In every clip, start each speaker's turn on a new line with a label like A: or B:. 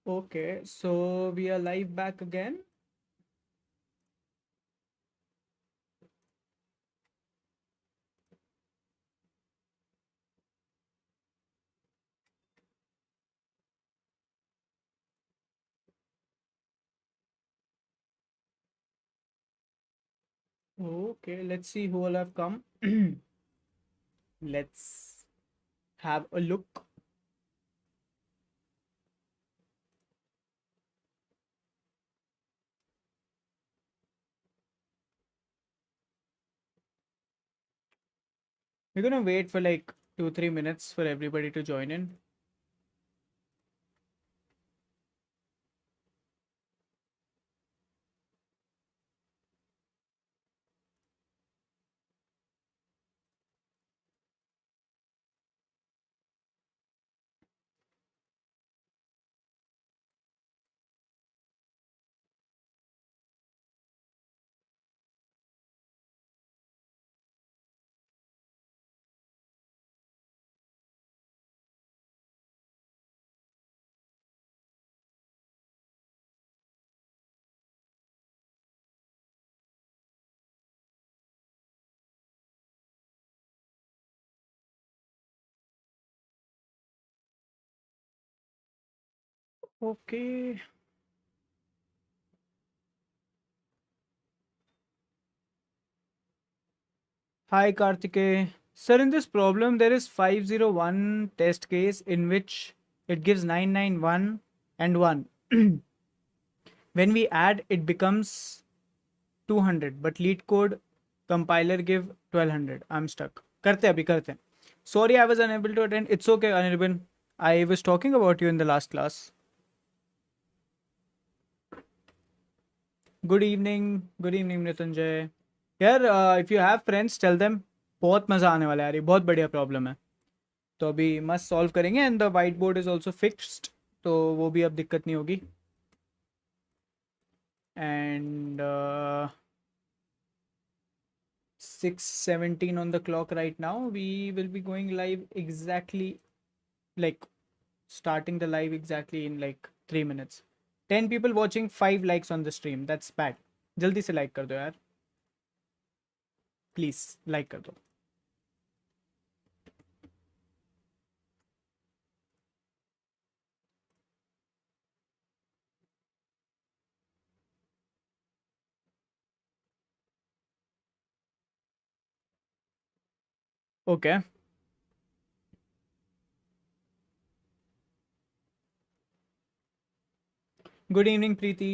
A: Okay, so we are live back again. Okay, let's see who all have come. Let's have a look. We're gonna wait for like 2-3 minutes for everybody to join in. Okay. Hi Kartike. Sir, in this problem, there is 501 test case in which it gives 991 and 1. When we add, it becomes 200, but lead code compiler give 1200. I'm stuck. करते अभी करते हैं. Sorry, I was unable to attend. It's okay, Anirban. I was talking about you in the last class. Good evening. Good evening, Nitanjay. यार if you have friends, tell them. बहुत मज़ा आने वाला है यार, ये बहुत बढ़िया प्रॉब्लम है. तो अभी मस्त सॉल्व करेंगे and the white board is also fixed, तो वो भी अब दिक्कत नहीं होगी. And 6:17 on the clock right now. We will be going live exactly, like starting the live exactly in like 3 minutes. 10 people watching, 5 likes on the stream. That's bad. जल्दी से like कर दो यार, प्लीज लाइक कर दो. Okay. Good evening प्रीति.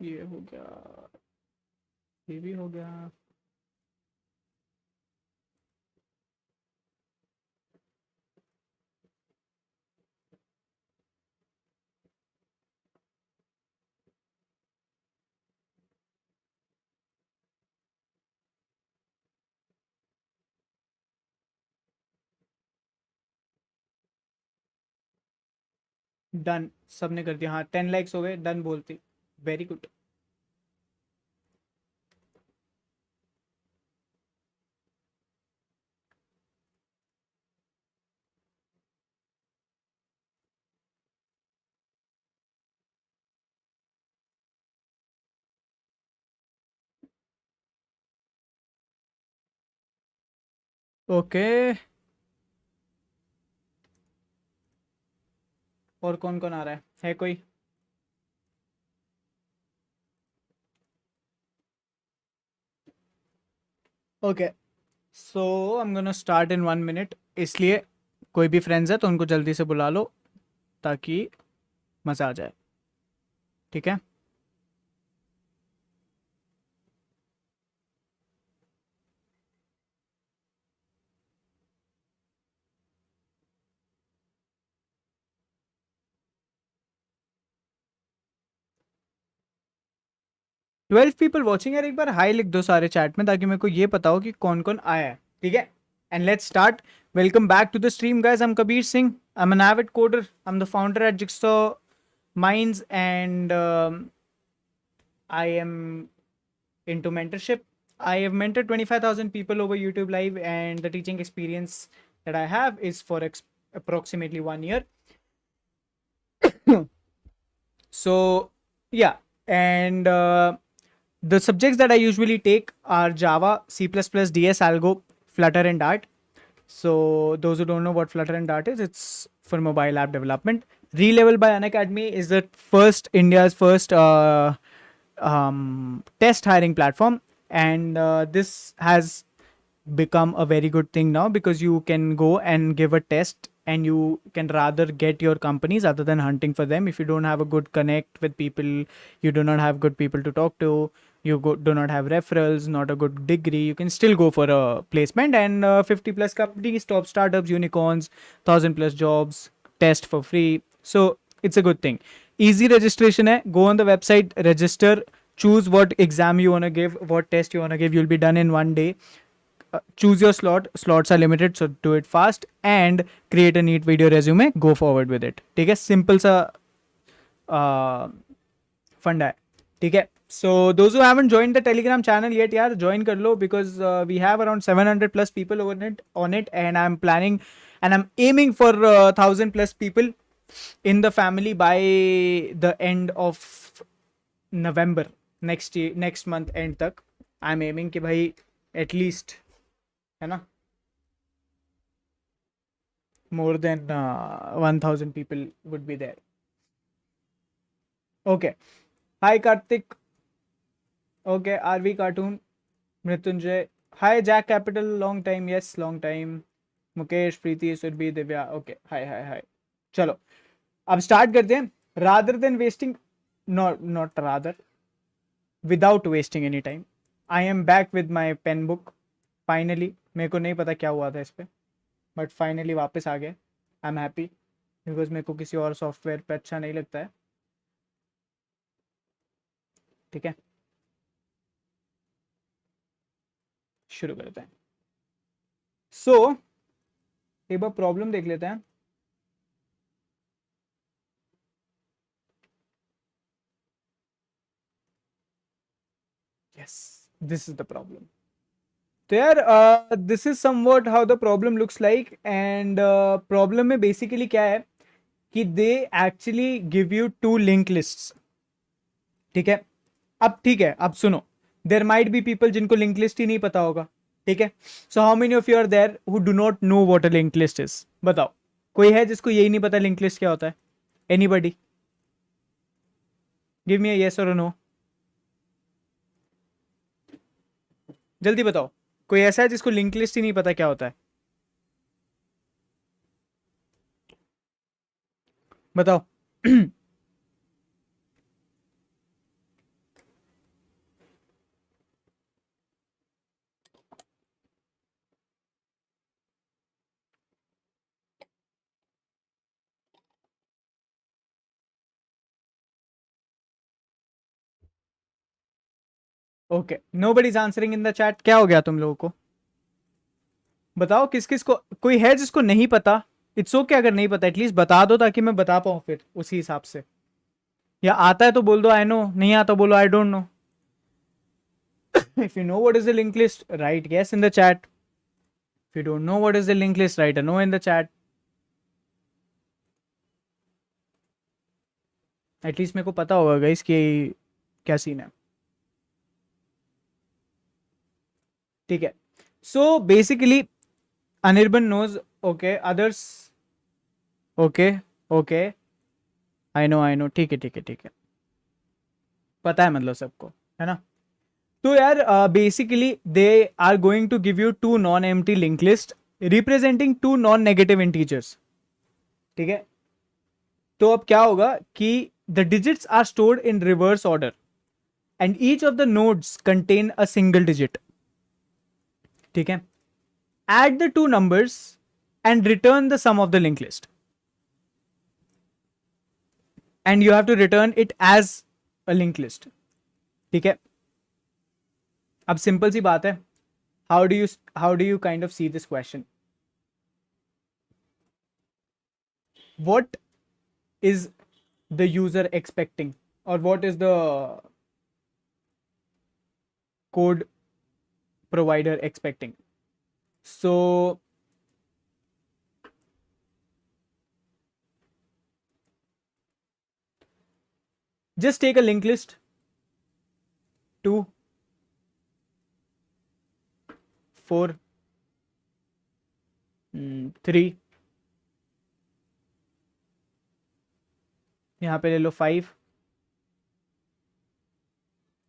A: ये हो गया, ये भी हो गया. 'डन' सबने कर दिया. हाँ, 10 लाइक्स हो गए. डन बोलती. Very good. ओके. और कौन कौन आ रहा है कोई? Okay, so I am gonna start in 1 minute. इसलिए कोई भी फ्रेंड्स है तो उनको जल्दी से बुला लो ताकि मज़ा आ जाए. ठीक है. 12 पीपल वॉचिंग यार, एक बार हाई लिख दो सारे चैट में ताकि मेरे को ये पता हो कि कौन कौन आया है. ठीक है. And let's start. Welcome back to the stream guys. I am Kabir Singh. I am an avid coder. I am the founder at Jigsaw Minds and I am into mentorship. I have mentored 25,000 people over YouTube Live, and the teaching experience that I have is for approximately 1 year. So yeah, and the subjects that I usually take are Java, C++, DS, Algo, Flutter, and Dart. So those who don't know what Flutter and Dart is, it's for mobile app development. Relevel by Unacademy is the first India's first test hiring platform, and this has become a very good thing now because you can go and give a test and you can rather get your companies other than hunting for them. If you don't have a good connect with people, you do not have good people to talk to, do not have referrals, not a good degree, you can still go for a placement. And 50 plus companies, top startups, unicorns, 1,000 plus jobs, test for free. So it's a good thing. Easy registration hai. Go on the website, register, choose what exam you want to give, what test you want to give. You'll be done in 1 day. Choose your slots are limited, so do it fast and create a neat video resume, go forward with it. ठीक है, simple सा फंडा है. ठीक है. So those who haven't joined the Telegram channel yet, यार join कर लो because we have around 700 plus people on it and I'm planning and I'm aiming for 1,000 plus people in the family by the end of November, next month end तक. I'm aiming कि भाई at least, है ना, more than 1,000 people would be there. Okay. Hi Karthik. Okay. RV Cartoon. Mrityunjay. Hi Jack Capital. Long time. Yes, long time. Mukesh, Preeti, Surbhi, Divya. Okay. Hi. चलो अब start करते हैं. Rather than wasting, not rather, without wasting any time, I am back with my pen book. Finally, मेरे को नहीं पता क्या हुआ था इस पे, बट फाइनली वापस आ गए. आई एम हैप्पी बिकॉज मेरे को किसी और सॉफ्टवेयर पे अच्छा नहीं लगता है. ठीक है, शुरू करते हैं. सो एक बार प्रॉब्लम देख लेते हैं. Yes, this is the problem. तो यार this is somewhat how the problem looks like. And problem में बेसिकली क्या है कि they actually give you 2 link lists. ठीक है, अब ठीक है, अब सुनो. देर माइट बी पीपल जिनको लिंक लिस्ट ही नहीं पता होगा. ठीक है, so how many of you are there who do not know what a link list is? बताओ, कोई है जिसको यही नहीं पता लिंक लिस्ट क्या होता है? एनीबडी? गिव मी अ येस और अ नो. जल्दी बताओ, कोई ऐसा है जिसको लिंक लिस्ट ही नहीं पता क्या होता है? बताओ. Okay, nobody is answering in the chat. क्या हो गया तुम लोगों को? बताओ किस किस को, कोई है जिसको नहीं पता? इट्स ओके अगर नहीं पता, एटलीस्ट बता दो ताकि मैं बता पाऊं फिर उसी हिसाब से. या आता है तो बोल दो आई नो, नहीं आता बोलो I don't know. If you know what is the linked list, write yes in the chat. If you don't know what is the linked list, write a no in the chat. At least मेरे को पता होगा guys कि क्या scene है. ठीक है, so basically Anirban knows. Okay, others. Okay, I know. ठीक है, पता है मतलब सबको, है ना? तो यार basically they are going to give you 2 non empty link list representing 2 non negative integers. ठीक है, तो अब क्या होगा कि the digits are stored in reverse order and each of the nodes contain a single digit. ठीक है, add the 2 numbers and return the sum of the linked list, and you have to return it as a linked list. ठीक है, अब simple सी बात है. how do you kind of see this question? What is the user expecting, or what is the code provider expecting? So just take a linked list. 2, 4, 3, यहाँ पे ले लो 5,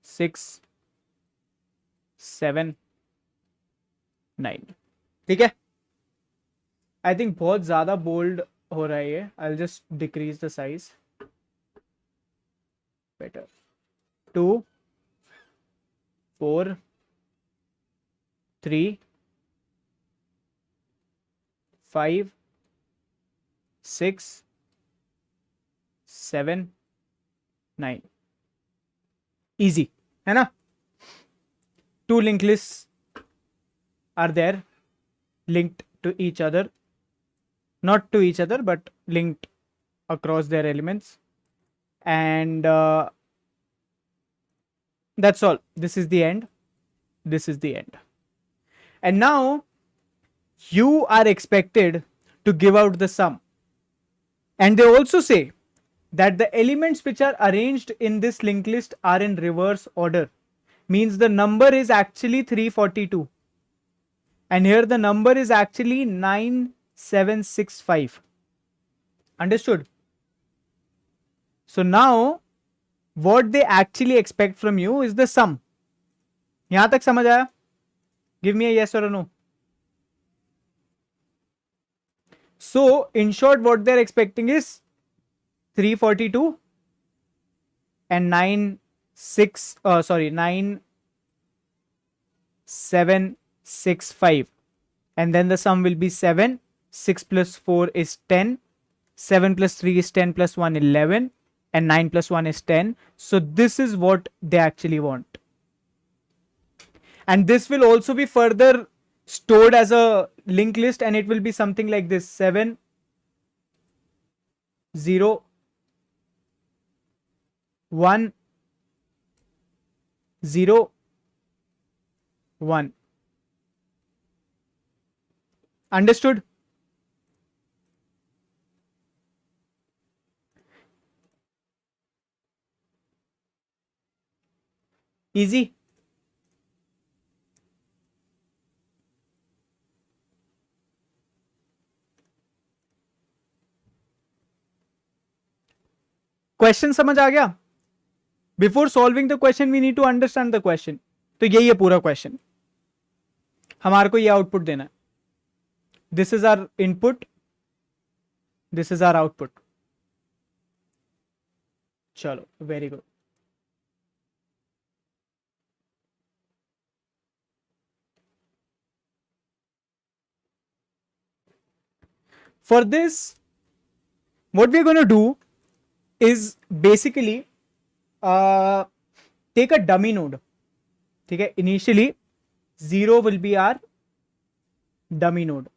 A: 6, 7, 9. ठीक है. आई थिंक बहुत ज्यादा बोल्ड हो रहा है ये. I will just decrease the size. Better. 2, 4, 3, 5, 6, 7, 9. Easy है ना. 2 linked lists are there, linked to each other, not to each other but linked across their elements, and that's all. This is the end. This is the end. And now you are expected to give out the sum, and they also say that the elements which are arranged in this linked list are in reverse order, means the number is actually 342, and here the number is actually 9765. Understood? So now what they actually expect from you is the sum. यहां तक समझ आया? Give me a yes or a no. So in short, what they're expecting is 342 and 9765, and then the sum will be 7. 6 plus 4 is 10. 7 plus 3 is 10 plus 1 11, and 9 plus 1 is 10. So this is what they actually want, and this will also be further stored as a linked list, and it will be something like this: 7, 0, 1, 0, 1. Understood? Easy. Question समझ आ गया? Before solving the question we need to understand the question. तो यही है पूरा question. हमारे को ये आउटपुट देना है. This is our input, this is our output. चलो, very good. For this, what we're going to do is basically take a dummy node. ठीक है. Initially 0 will be our dummy node.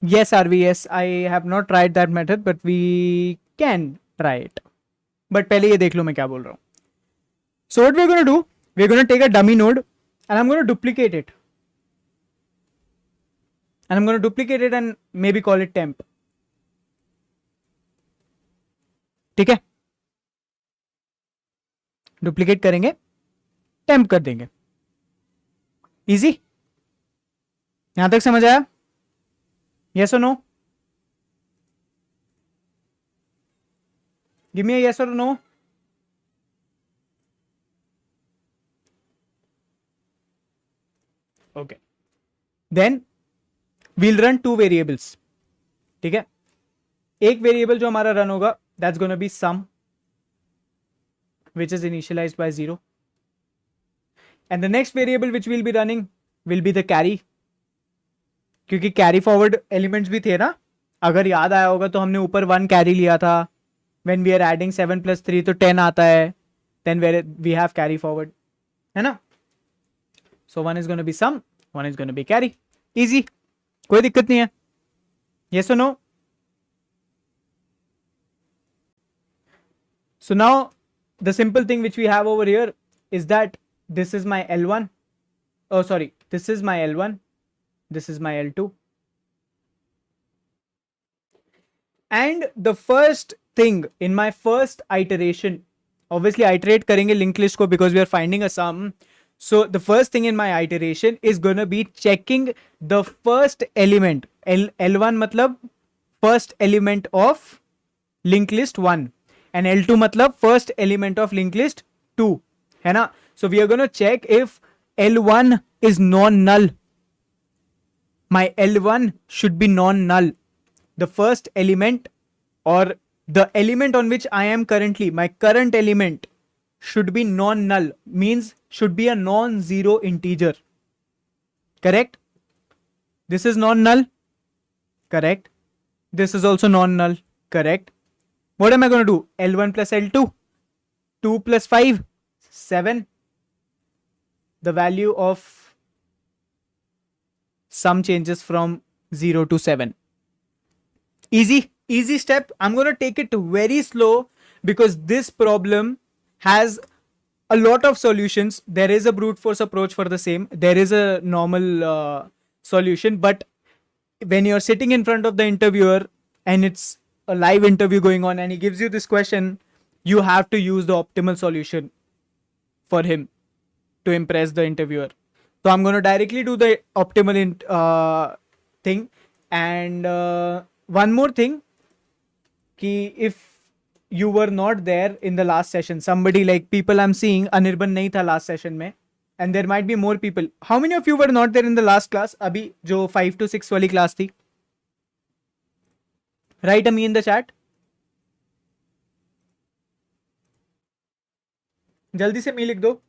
A: Yes, RV, yes, I have not tried that method, but we can try it. But पहले ये देख लो मैं क्या बोल रहा हूँ. So what we're going to do, we're going to take a dummy node and I'm going to duplicate it. And I'm going to duplicate it and maybe call it temp. ठीक है. डुप्लीकेट करेंगे, temp कर देंगे. Easy. यहां तक समझ आया? Yes और no? Give me a yes और no. Okay. Then we'll run 2 variables. ठीक है. एक वेरिएबल जो हमारा रन होगा, that's gonna be sum, which is initialized by 0, and the next variable which we'll be running will be the carry, क्योंकि carry forward elements भी थे ना. अगर याद आया होगा तो हमने ऊपर 1 कैरी लिया था. when we are adding 7 plus 3 तो 10 आता है. then we have carry forward, है ना. so 1 is going to be sum, 1 is going to be carry. easy. कोई दिक्कत नहीं है. yes or no? so now the simple thing which we have over here is that this is my L1. Oh, sorry. This is my L1. This is my L2. And the first thing in my first iteration, obviously iterate karenge linked list ko because we are finding a sum. So the first thing in my iteration is going to be checking the first element. L1 matlab first element of linked list 1 and L2 matlab first element of linked list 2 है ना. So we are going to check if L1 is non-null. My L1 should be non-null. The first element or the element on which I am currently, my current element should be non-null, means should be a non-zero integer. Correct? This is non-null. Correct. This is also non-null. Correct. What am I going to do? L1 plus L2. 2 plus 5. 7. The value of sum changes from 0 to 7. Easy step. I'm going to take it very slow because this problem has a lot of solutions. There is a brute force approach for the same. There is a normal solution. But when you're sitting in front of the interviewer and it's a live interview going on and he gives you this question, you have to use the optimal solution for him to impress the interviewer. So I'm going to directly do the optimal thing. And one more thing, कि if you were not there in the last session, somebody like people I'm seeing, Anirban nahi tha last session mein, and there might be more people. How many of you were not there in the last class? Abhi jo 5 to 6 wali class thi. Write a me in the chat. जल्दी से मी लिख दो.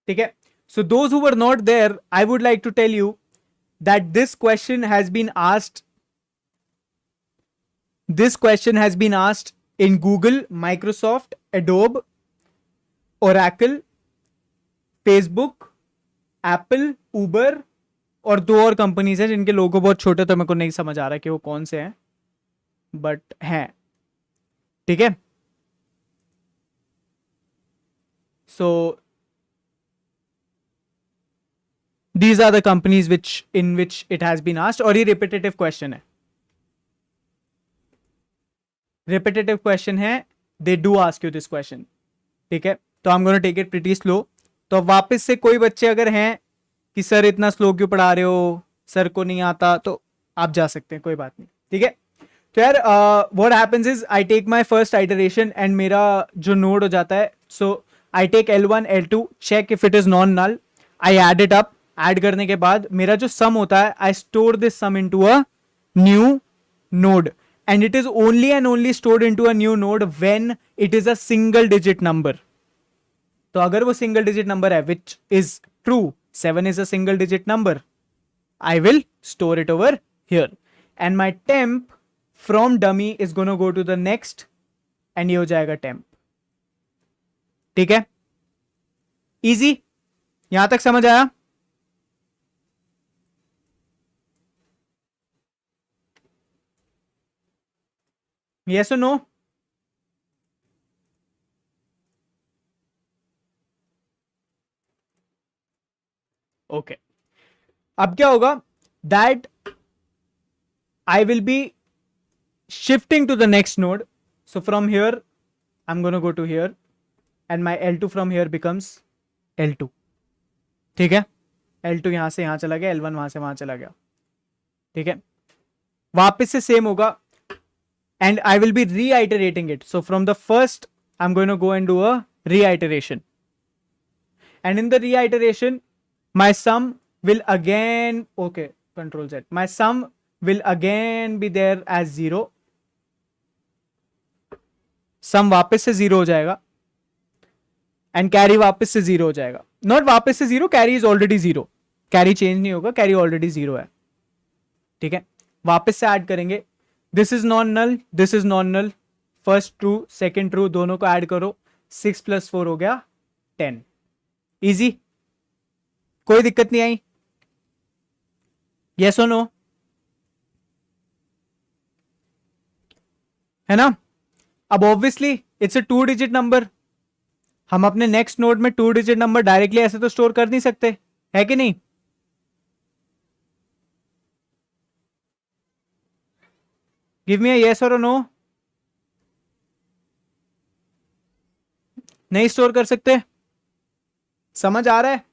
A: ठीक है. So those who were not there, I would like to tell you that this question has been asked. This question has been asked in Google, Microsoft, Adobe, Oracle, Facebook, Apple, Uber और 2 और companies हैं जिनके लोगो बहुत छोटे, तो मेरे को नहीं समझ आ रहा कि वो कौन से हैं, बट हैं. ठीक है. So these are the companies in which it has been asked. और ये repetitive question है. Repetitive question है. They do ask you this question. ठीक है. तो I'm going to take it pretty slow. तो वापस से कोई बच्चे अगर हैं कि सर इतना स्लो क्यों पढ़ा रहे हो, सर को नहीं आता, तो आप जा सकते हैं, कोई बात नहीं. ठीक है. तो यार what happens is I take my first iteration and मेरा जो नोड हो जाता है. So I take L1 L2, check if it is non null, I add it up. Add करने के बाद मेरा जो सम होता है, I store this sum into a new node and it is only and only stored into a new node when it is a single digit number. तो अगर वो single digit number है, which is true, 7 is a single digit number, I will store it over here. And my temp from dummy is going to go to the next and ये हो जाएगा temp. ठीक है. Easy. यहां तक समझ आया? Yes or no? Okay. अब क्या होगा? That I will be shifting to the next node. So from here, I'm going to go to here and my L2 from here becomes L2. ठीक है. L2 यहां से यहां चला गया, L1 वहां से वहां चला गया. ठीक है. वापस से सेम होगा. And I will be reiterating it. So from the first, I'm going to go and do a reiteration. And in the reiteration, my sum will again, okay, Control Z. My sum will again be there as 0. Sum वापस से 0 हो जाएगा. And carry वापस से 0 हो जाएगा. Not वापस से 0, carry is already 0. Carry change नहीं होगा, carry already 0 है. ठीक है. वापस से ऐड करेंगे. This is non null, this is non null. First true, second true, दोनों को ऐड करो. 6 + 4 हो गया 10. इजी. कोई दिक्कत नहीं आई? यस और नो? है ना? अब obviously it's a 2 digit number, हम अपने नेक्स्ट नोड में 2 डिजिट नंबर डायरेक्टली ऐसे तो स्टोर कर नहीं सकते, है कि नहीं? गिव मी अ येस और नो। नहीं स्टोर कर सकते, समझ आ रहा है?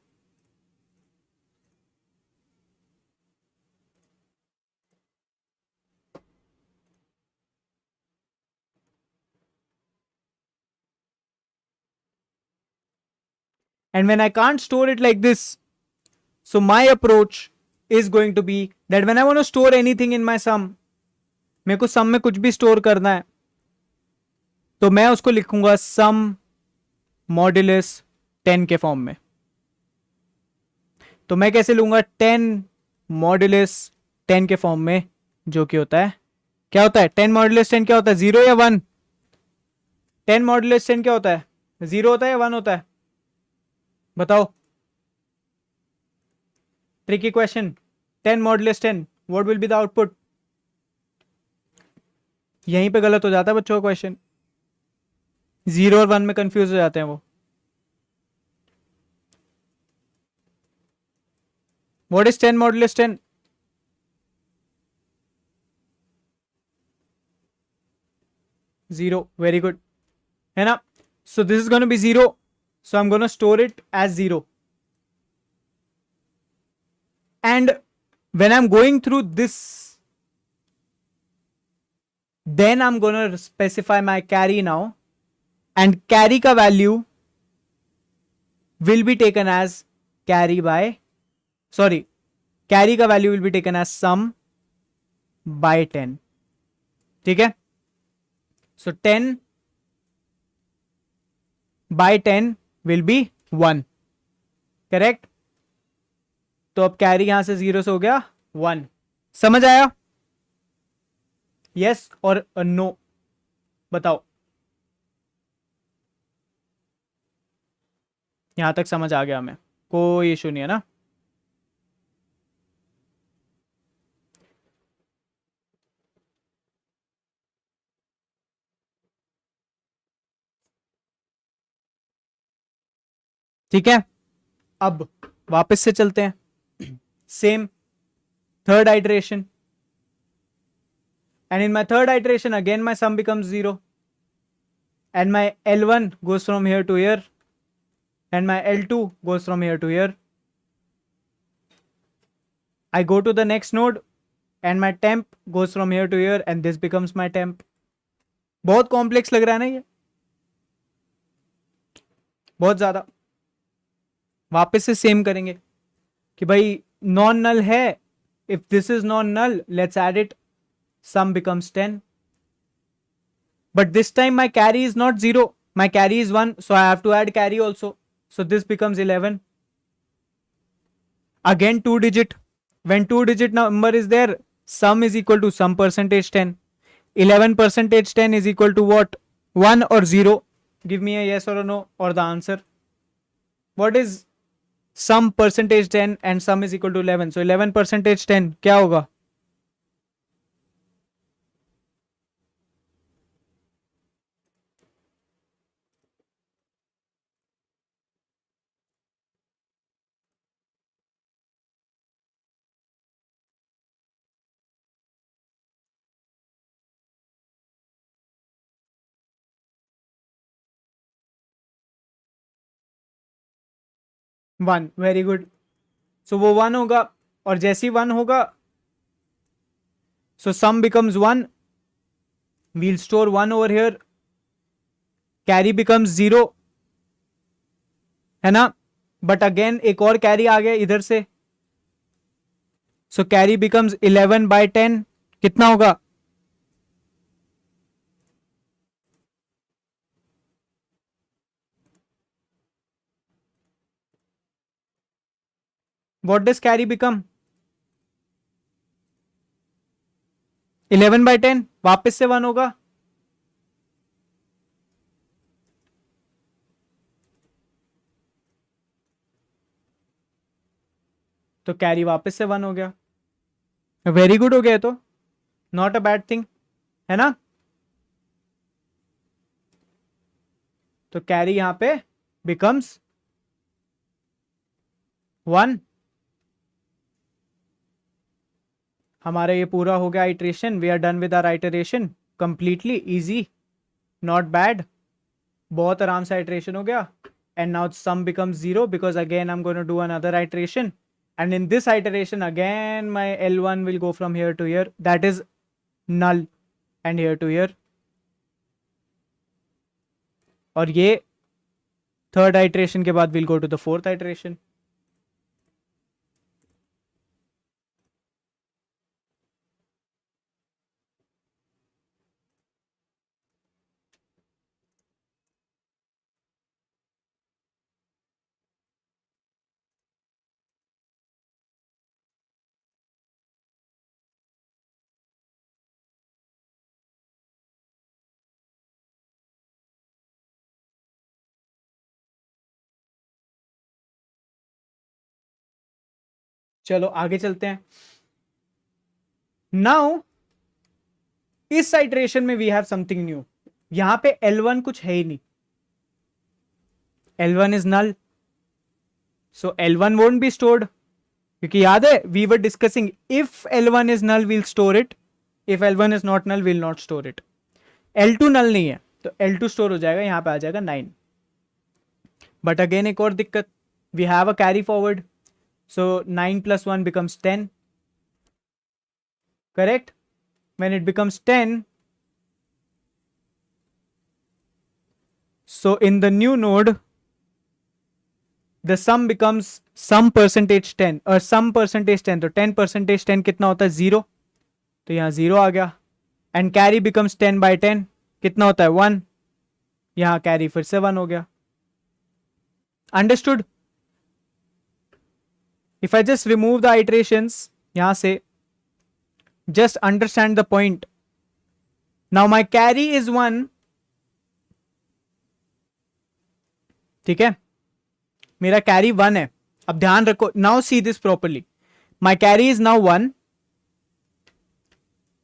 A: And when I can't store it like this, so my approach is going to be that when I want to store anything in my sum, मेरे को सम में कुछ भी स्टोर करना है, तो मैं उसको लिखूंगा सम मॉड्यूलस 10 के फॉर्म में। तो मैं कैसे लूंगा 10 मॉड्यूलस 10 के फॉर्म में, जो कि होता है, क्या होता है 10 मॉड्यूलस 10 क्या होता है, 0 या 1? 10 मॉड्यूलस 10 क्या होता है, 0 होता है या 1 होता है? बताओ, tricky question. 10 modulus 10 what will be the output? यहीं पे गलत हो जाता है बच्चों का क्वेश्चन, 0 और 1 में कंफ्यूज हो जाते हैं वो। What is 10 modulus 10? 0, very good, है ना? सो this is gonna be 0, so I'm gonna store it as 0. And when I'm going through this, then I'm gonna specify my carry now, and carry का value will be taken as carry by, sorry, carry का value will be taken as sum by 10. ठीक है? So 10 by 10 will be 1, correct? तो अब carry यहां से 0 से हो गया 1, समझ आया? यस और नो, बताओ। यहां तक समझ आ गया हमें, कोई इशू नहीं है ना? ठीक है, अब वापस से चलते हैं, same third iteration, and in my third iteration again my sum becomes 0, and my L1 goes from here to here, and my L2 goes from here to here. I go to the next node and my temp goes from here to here, and this becomes my temp. बहुत complex लग रहा है ना ये, बहुत ज्यादा। वापस से सेम करेंगे कि भाई नॉन नल है, if this is non null let's add it, sum becomes 10, but this time my carry is not 0, my carry is 1, so I have to add carry also, so this becomes 11. Again 2 digit, when 2 digit number is there, sum is equal to sum percentage 10, 11 percentage 10 is equal to what, 1 or 0? Give me a yes or a no or the answer. What is sum percentage 10 and sum is equal to 11? So 11 percentage 10 क्या होगा? One, very good. सो वो 1 होगा, और जैसे ही 1 होगा, so sum becomes 1, we'll store 1 over here, carry becomes 0, है ना? बट अगेन एक और कैरी आ गया इधर से, सो कैरी बिकम्स 11 बाय 10, कितना होगा? What does carry become? 11 by 10, वापस से 1 होगा, तो कैरी वापस से 1 हो गया। वेरी गुड हो गया, तो नॉट अ बैड थिंग, है ना? तो कैरी यहां पे बिकम्स 1. हमारा ये पूरा हो गया iteration. We are done with our iteration completely. Easy, not bad. बहुत आराम से इटरेशन हो गया. And now sum becomes 0 because again I'm going to do another iteration, and in this iteration again my L1 will go from here to here, that is null, and here to here. और ये third iteration के बाद we'll go to the fourth iteration. चलो आगे चलते हैं. Now इस iteration में वी हैव समथिंग न्यू. यहां पे L1 कुछ है ही नहीं. L1 is null, so L1 won't be stored. क्योंकि याद है we were discussing if L1 is null we'll store it, if L1 is not null we'll not store it. L2 null नहीं है तो L2 स्टोर हो जाएगा, यहां पे आ जाएगा 9. बट अगेन एक और दिक्कत, we have a carry forward, so 9 plus 1 becomes 10. Correct? When it becomes 10, so in the new node the sum becomes sum percentage 10 और sum percentage 10, तो 10 percentage 10 कितना होता है 0, तो यहां 0 आ गया. एंड कैरी becomes 10 by 10 कितना होता है 1, यहां कैरी फिर से 1 हो गया. Understood? If I just remove the iterations यहां से, just understand the point. Now my carry is 1. ठीक है, मेरा कैरी 1 है. अब ध्यान रखो, now see this properly. My carry is now 1.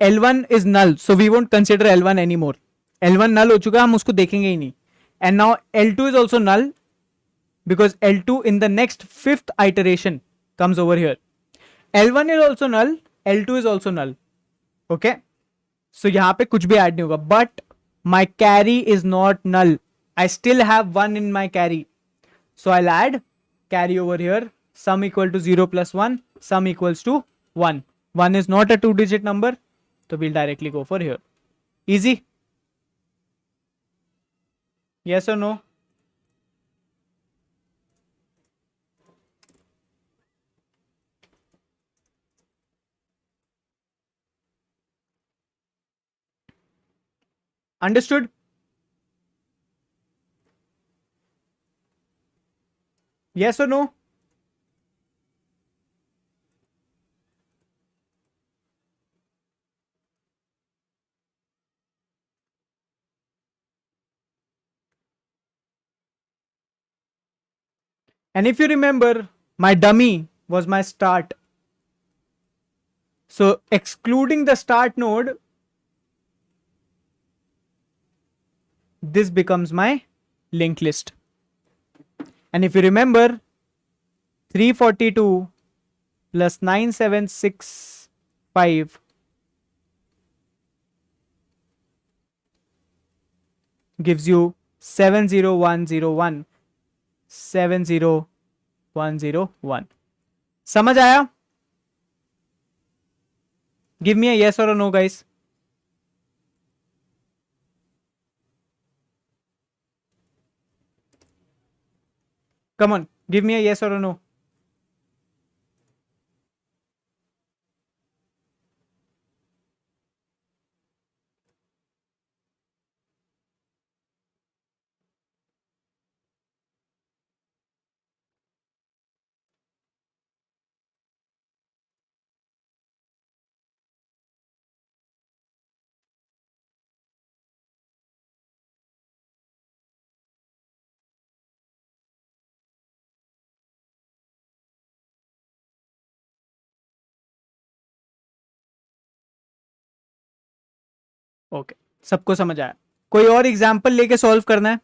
A: L1 is null, so we won't consider L1 anymore. L1 null हो चुका, हम उसको देखेंगे ही नहीं. And now L2 is also null because L2 in the next fifth iteration comes over here. L1 is also null, L2 is also null. Okay, so यहाँ पे कुछ भी ऐड नहीं होगा. But my carry is not null. I still have 1 in my carry. So I'll add carry over here. Sum equal to 0 plus 1. Sum equals to 1. 1 is not a 2-digit number. So we'll directly go for here. Easy? Yes or no? Understood? Yes or no? And if you remember, my dummy was my start. So excluding the start node, this becomes my linked list. And if you remember, 342 plus 9765 gives you 70101. 70101. समझ आया? Give me a yes or a no, guys. Come on, give me a yes or a no. Okay, सबको समझ आया? कोई और example लेके solve करना है?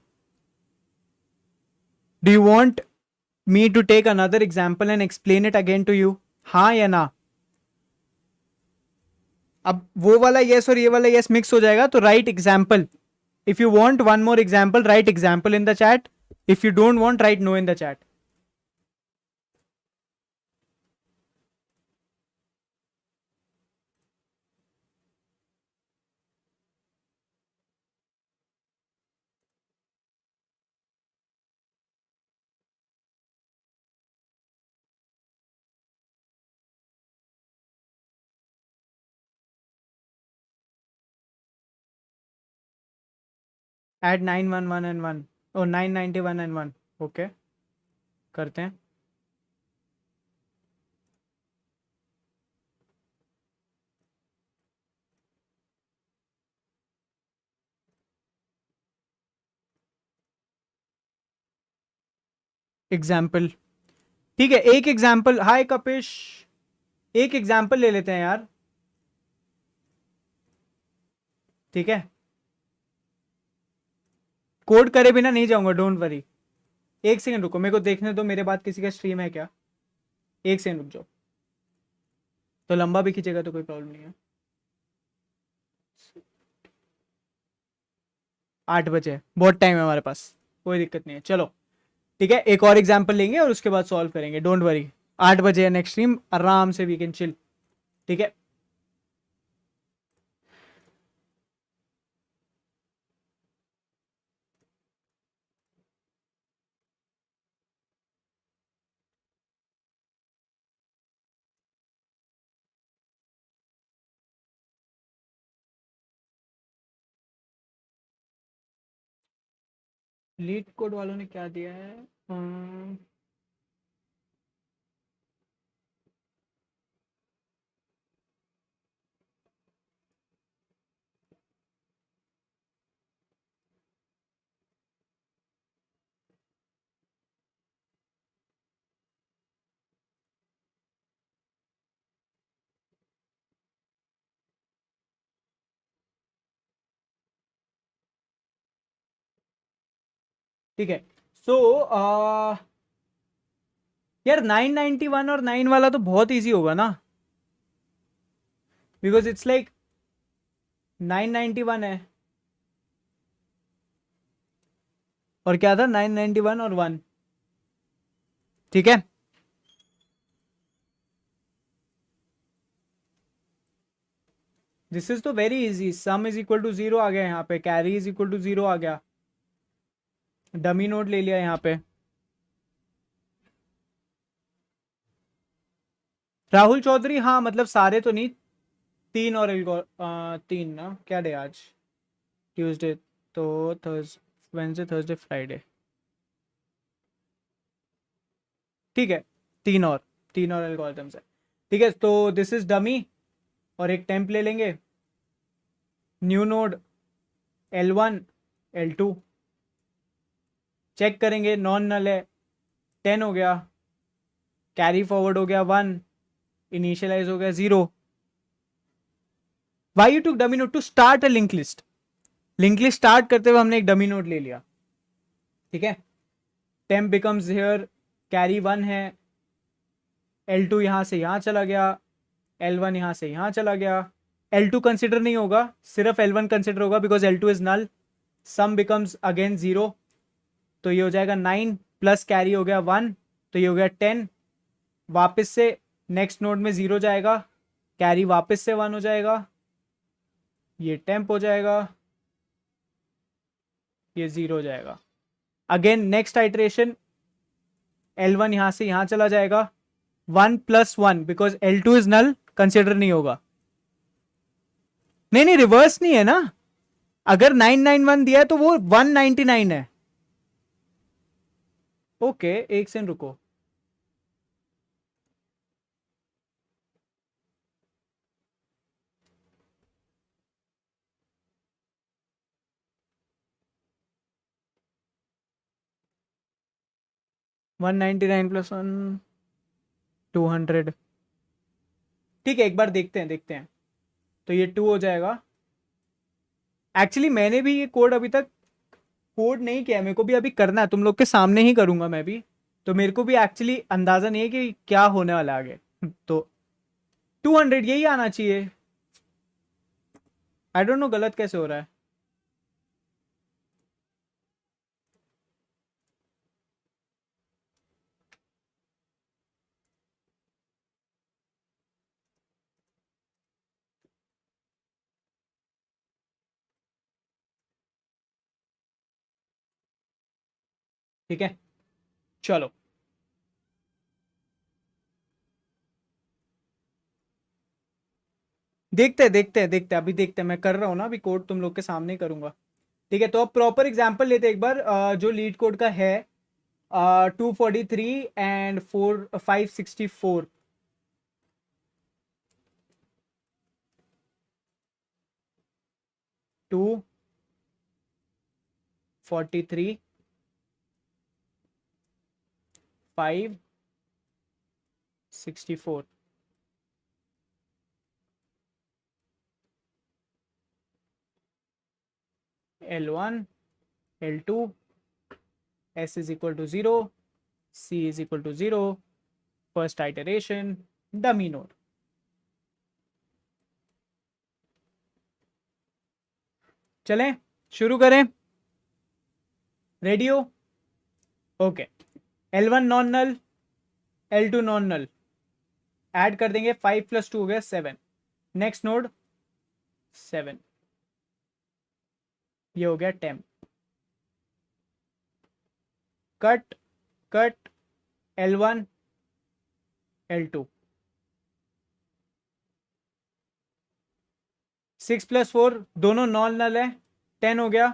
A: Do you want me to take another example and explain it again to you? हाँ या ना? अब वो वाला यस और ये वाला यस मिक्स हो जाएगा, तो write example. If you want one more example, write example in the chat. If you don't want, write no in the chat. Add 911 and 1 और 991 एंड 1. ओके, करते हैं. एग्जाम्पल. ठीक है, एक एग्जाम्पल. हाय कपिश, एक एग्जाम्पल ले लेते हैं यार. ठीक है, कोड करे बिना नहीं जाऊंगा, डोंट वरी. एक सेकंड रुको, मेरे को देखने दो मेरे बाद किसी का स्ट्रीम है क्या. एक सेकंड रुक जाओ. तो लंबा भी खींचेगा तो कोई प्रॉब्लम नहीं है. 8 बजे बहुत टाइम है हमारे पास, कोई दिक्कत नहीं है. चलो ठीक है, एक और एग्जाम्पल लेंगे और उसके बाद सॉल्व करेंगे, डोंट वरी. 8 बजे है नेक्स्ट स्ट्रीम, आराम से वी कैन चिल. ठीक है, लीड कोड वालों ने क्या दिया है? ठीक है, सो यार 991 और 9 वाला तो बहुत इजी होगा ना, बिकॉज इट्स लाइक 991 है और क्या था, 991 और 1. ठीक है, दिस इज तो very easy. Sum is equal to 0 आ गया यहाँ पे, कैरी इज इक्वल टू 0 आ गया, डमी नोट ले लिया यहाँ पे. राहुल चौधरी, हाँ मतलब सारे तो नहीं, 3 और 3 ना. क्या डे आज? ट्यूसडे, तो वेंसडे थर्सडे फ्राइडे. ठीक है, तीन और तीन और एल्गोरिथम्स है. ठीक है, तो दिस इज डमी और एक टेम्प ले लेंगे. New node L1 L2 check करेंगे, नॉन नल है. 10 हो गया, कैरी फॉरवर्ड हो गया 1, इनिशियलाइज हो गया 0. Why you took dummy node? To start a link list. Link list start करते हुए हमने एक डमी नोड ले लिया. ठीक है, टेम्प बिकम्स हियर, कैरी 1 है, L2 यहां से यहां चला गया, L1 यहां से यहां चला गया. L2 कंसिडर नहीं होगा, सिर्फ L1 कंसिडर होगा because L2 is null. Sum becomes again 0, तो ये हो जाएगा 9 प्लस कैरी हो गया 1, तो ये हो गया 10. वापस से नेक्स्ट नोड में 0 जाएगा, कैरी वापस से 1 हो जाएगा, ये टेम्प हो जाएगा, ये 0 हो जाएगा. अगेन नेक्स्ट आइट्रेशन, L1 यहां से यहां चला जाएगा, 1 plus 1 because L2 is null, consider नहीं होगा. नहीं नहीं, रिवर्स नहीं है ना. अगर 991 दिया है तो वो 199 है. ओके, एक सेकंड रुको. One 99 plus 1 200. ठीक है, एक बार देखते हैं देखते हैं. तो ये 2 हो जाएगा. एक्चुअली मैंने भी ये कोड अभी तक कोड नहीं किया है, मेरे को भी अभी करना है, तुम लोग के सामने ही करूंगा मैं भी, तो मेरे को भी एक्चुअली अंदाजा नहीं है कि क्या होने वाला है आगे। तो 200 यही आना चाहिए। आई डोंट नो गलत कैसे हो रहा है। ठीक है, चलो। देखते हैं अभी देखते हैं, मैं कर रहा हूँ ना अभी कोड, तुम लोग के सामने ही करूंगा। ठीक है, तो अब प्रॉपर एग्जांपल लेते हैं एक बार, जो लीड कोड का है, 243 and 564। 243 564। L1 L2 S is equal to 0, C is equal to 0, first iteration, dummy node। चलें शुरू करें, रेडी हो? Okay, L1 non null, L2 non null, add कर देंगे, 5 + 2 हो गया 7। नेक्स्ट नोड 7, ये हो गया 10। कट कट, L1 L2, 6 + 4 दोनों नॉन नल है, 10 हो गया।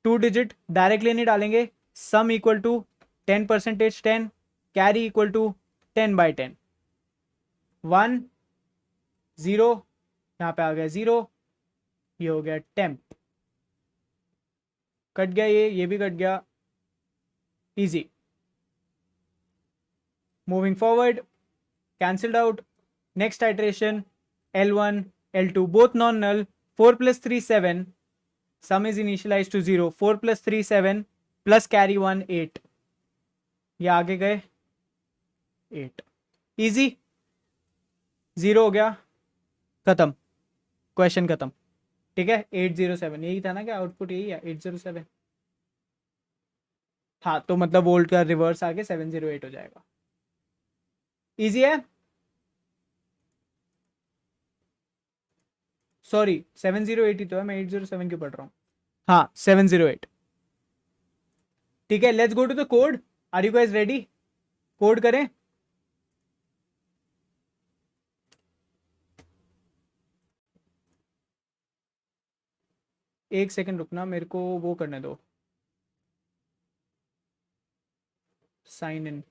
A: 2 डिजिट डायरेक्टली नहीं डालेंगे, sum equal to 10%, 10, carry equal to 10/10, 1 0, यहाँ पे आ गया 0, ये हो गया टेम्प। कट गया, ये भी कट गया, easy. Moving forward, cancelled out. Next iteration, L1 L2 both non null, 4 + 3 7, sum is initialize to 0, 4 + 3 7 plus carry 1 8, ये आगे गए 8, इजी। 0 हो गया, खत्म, क्वेश्चन खत्म। ठीक है, 807 यही था ना, क्या आउटपुट यही है 807? हाँ, तो मतलब वोल्ट का रिवर्स आके 708 हो जाएगा। इजी है, सॉरी 708 ही तो है, मैं 807 क्यों पढ़ रहा हूँ? हाँ 708। ठीक है, let's go to the code. Are you guys ready? Code करें। एक सेकंड रुकना, मेरे को वो करने दो, साइन इन।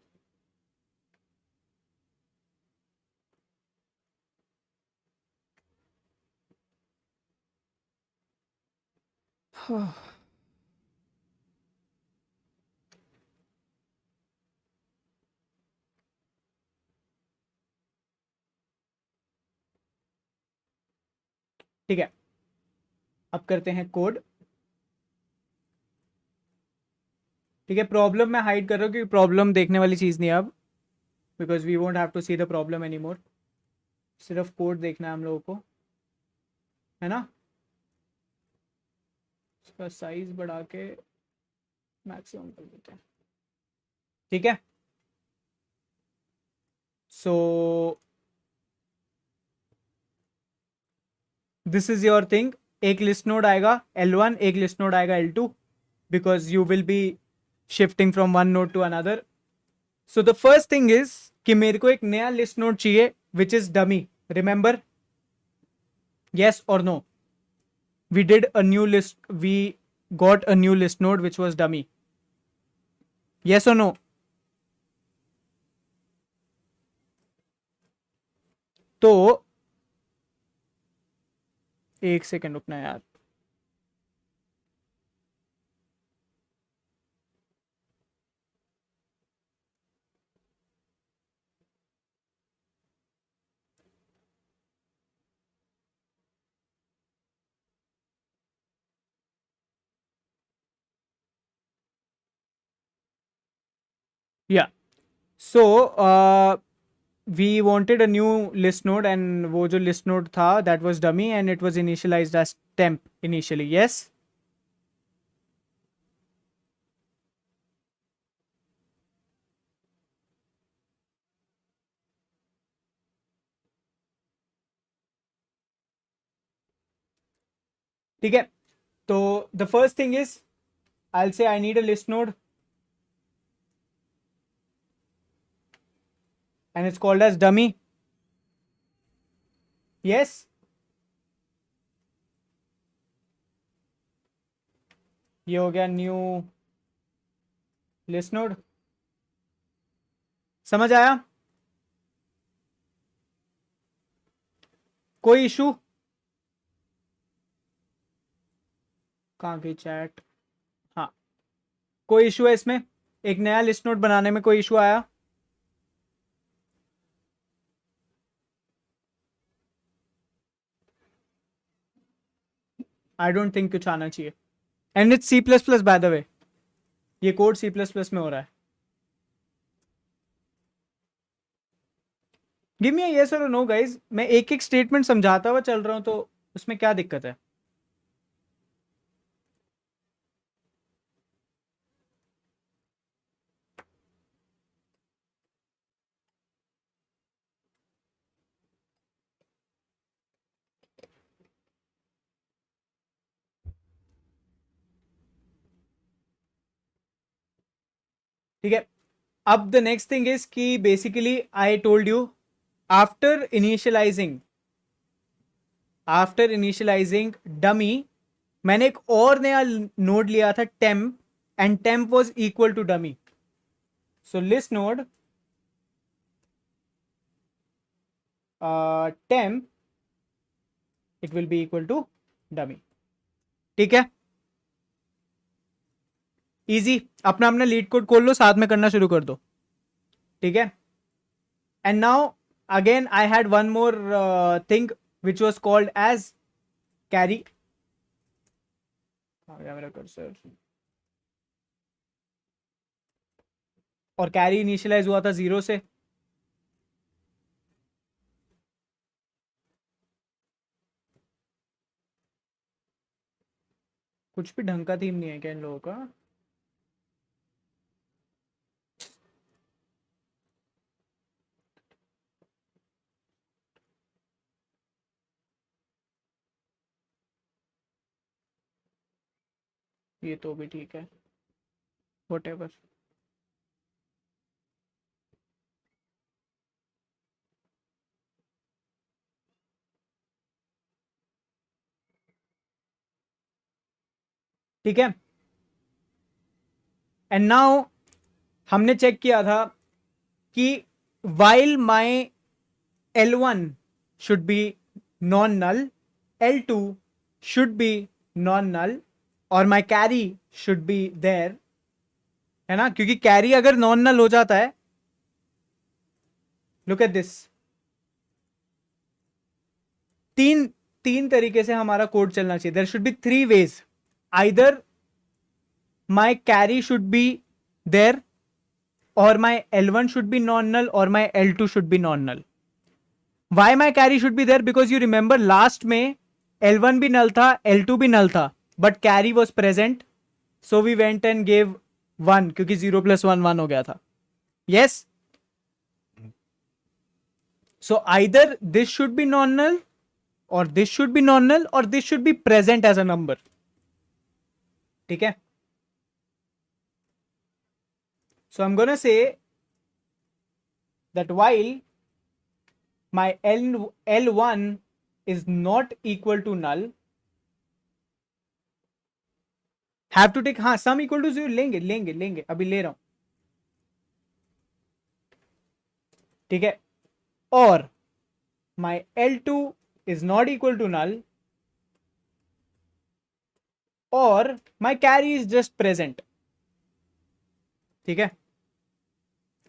A: ठीक है, अब करते हैं कोड। ठीक है, प्रॉब्लम मैं हाइड कर रहा हूँ क्योंकि प्रॉब्लम देखने वाली चीज़ नहीं है अब, because we won't have to see the problem any more. सिर्फ कोड देखना है हम लोगों को, है ना? इसका साइज बढ़ा के मैक्सिमम कर देते हैं। ठीक है, so this is your thing. एक लिस्ट नोड आएगा L1, एक लिस्ट नोड आएगा L2, because you will be shifting from one node to another. So the first thing is कि मेरे को एक नया लिस्ट नोड चाहिए which is dummy, remember? yes or no? We did a new list, we got a new list node which was dummy, yes or no? तो एक second रुकना यार, so we wanted a new list node and वो जो list node था that was dummy and it was initialized as temp initially. Yes. ठीक है. तो the first thing is I'll say I need a list node and it's called as dummy. Yes. ये हो गया new list node. समझ आया? कोई issue? कहाँ गई चैट? हाँ, कोई इशू है इसमें? एक नया लिस्ट नोड बनाने में कोई इशू आया? आई डोंट थिंक कुछ आना चाहिए. And it's C plus plus by the way. ये कोड सी प्लस प्लस में हो रहा है. गिव मी यस और नो गाइस. मैं एक एक स्टेटमेंट समझाता हुआ चल रहा हूं तो उसमें क्या दिक्कत है? ठीक है. अब द नेक्स्ट थिंग इज कि basically I told you after initializing dummy मैंने एक और नया नोड लिया था temp and temp was equal to dummy. So list node temp it will be equal to dummy. ठीक है. इजी. अपना अपना लीड कोड खोल लो, साथ में करना शुरू कर दो. ठीक है. And now again I had one more thing which was called as carry. मेरा कर्सर. और कैरी इनिशियलाइज हुआ था 0 से. कुछ भी ढंग का थीम नहीं है क्या इन लोगों का? ये तो भी ठीक है. व्हाटएवर. ठीक है. एंड नाउ हमने चेक किया था कि while my L1 should be non-null, L2 should be non-null और my carry should be there. है ना? क्योंकि कैरी अगर नॉन नल हो जाता है, लुक एट दिस. तीन तरीके से हमारा कोड चलना चाहिए. There should be 3 ways. Either my carry should be there और my L1 should be non null और my L2 should be non null. Why my carry should be there? Because you remember last में L1 भी नल था, L2 भी नल था, but carry was present. So we went and gave 1 क्योंकि 0 + 1 1 हो गया था. Yes. So either this should be non null और this should be non null और this should be present as a number. ठीक है. So I am gonna say that while my L1 is not equal to null, have to take, हाँ sum equal to 0 लेंगे अभी ले रहा हूं. ठीक है. और my L2 is not equal to null और my carry is just present. ठीक है.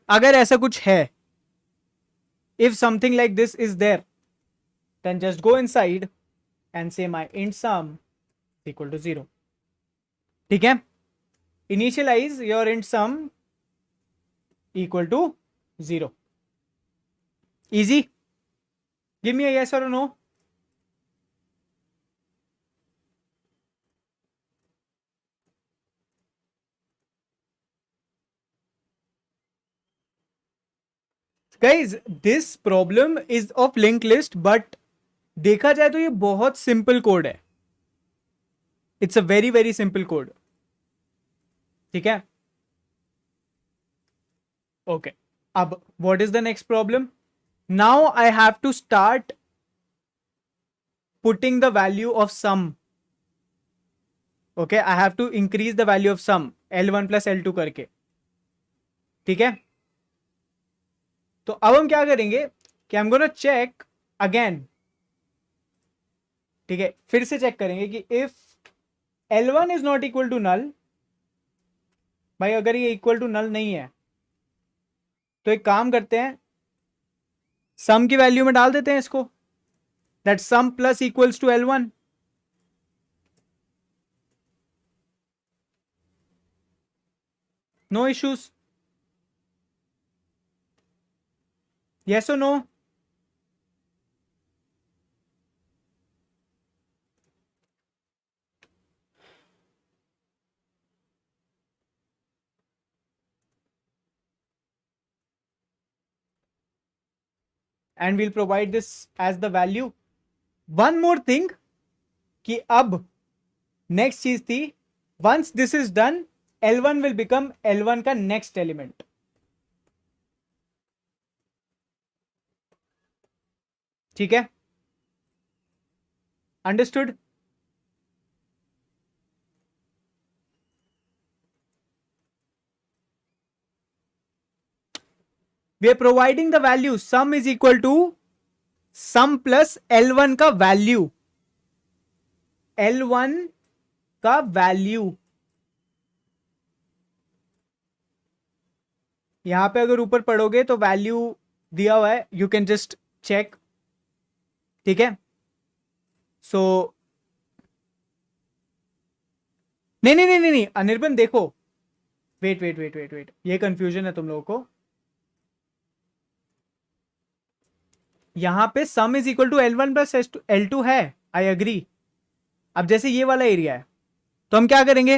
A: अगर ऐसा कुछ है, if something like this is there, then just go inside and say my int sum is equal to 0. ठीक है. Initialize your int sum equal to 0. Easy? Give me a yes or a no. Guys, this problem is of linked list, but देखा जाए तो ये बहुत simple code है. It's a very very simple code. ठीक है. ओके. अब what is the next problem? Now I have to start putting the value of sum. Okay, I have to increase the value of sum L1 plus L2 करके. ठीक है. तो अब हम क्या करेंगे कि हम गोना चेक अगेन. ठीक है, फिर से चेक करेंगे कि if L1 is not equal to null. भाई अगर ये इक्वल टू नल नहीं है तो एक काम करते हैं, सम की वैल्यू में डाल देते हैं इसको. That sum plus equals to L1. No issues. yes or no? And we'll provide this as the value. One more thing कि अब नेक्स्ट चीज थी, once this is done L1 will become L1 का नेक्स्ट एलिमेंट. ठीक है. Understood. we are providing the value sum is equal to sum plus L1 का value. L1 का value यहां पे अगर ऊपर पढ़ोगे तो वैल्यू दिया हुआ है, यू कैन जस्ट चेक. ठीक है. सो नहीं नहीं नहीं नहीं अनिर्बन देखो. Wait wait wait wait wait, ये कंफ्यूजन है तुम लोगों को. यहां पे sum is equal to L1 plus L2 है. I agree. अब जैसे ये वाला एरिया है तो हम क्या करेंगे,